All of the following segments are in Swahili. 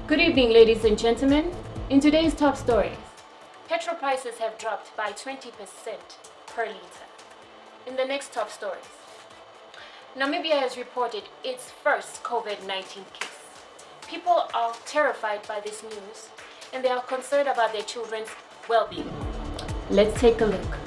Good evening, ladies and gentlemen. In today's top stories, petrol prices have dropped by 20% per litre. In the next top stories, Namibia has reported its first COVID-19 case. People are terrified by this news and they are concerned about their children's well-being. Let's take a look.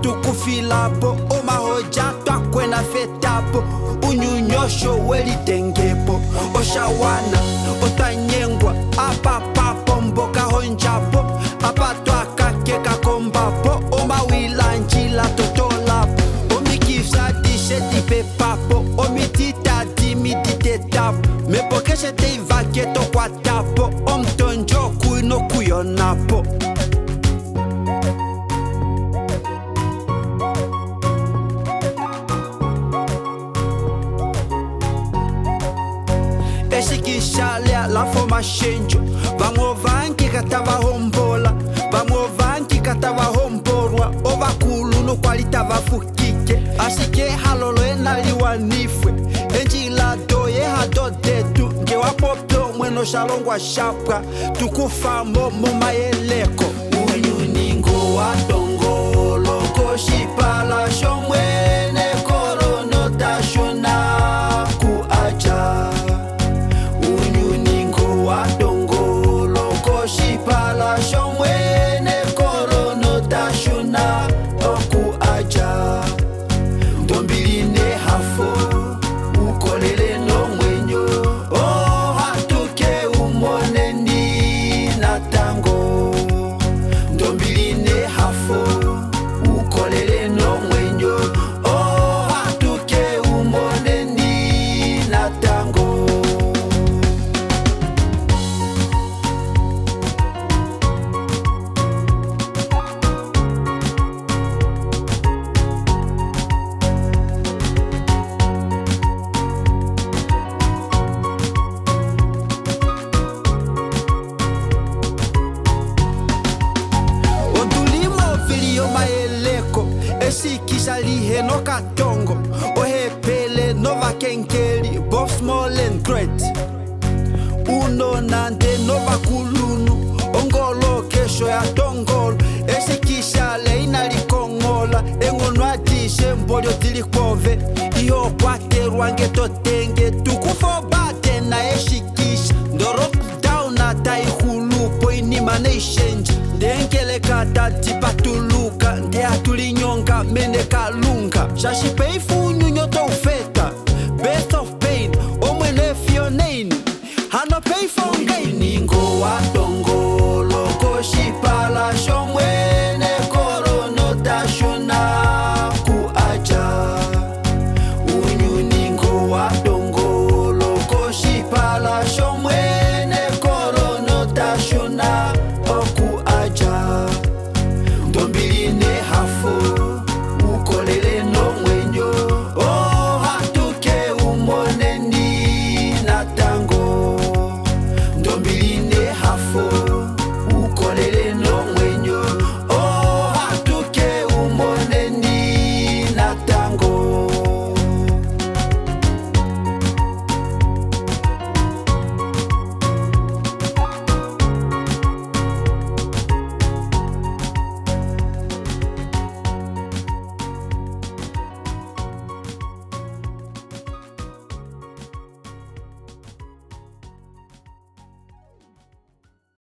Tukufilapo omahoja twakwena fetapo unyunyosho welitengepo oshawana otanyengwa apapapo mboka honjapo apatwakakeka kombapo omawilanjila totolapo omikifsadishetipepapo omititadimiditetapo mepokesheteivakietokwatapo omtonjo kuinokuyonapo. Eshikishalia la foma shenjo vamovanki katava hombola vamovanki katava homborwa ovakulu no kwalitava fukike ashike halolo enaliwanifwe enjila doye hadodetu ngewapopyo mweno shalongwa shapwa tukufamo momayeleko unyuningo watongolo koshipala shomwene korono tashona kuacha pala shomwene korono tashuna oku aja dombiline hafo ukolele no mwenyo oh hatuke umoneni na tango dombiline hafo ukolele no mwenyo oh hatuke umoneni na tango. Esikisa liheno katongo ohepele nova kenkeli both small and great uno nande nova kulunu ongolo kesho ya tongolo esikisa leina likongola engonwa tishe mbolyo tilikove iyo kwaterwa ngetotenge tukufo bate na eshikisha ndorop down na taihulupo inimane ishenji ndenkele kata tipatuluka ndeatulinyonga mene kalunga shashipeifu nyunyoto ufeta best of pain omwene fioneni hano pay for gain ningo wa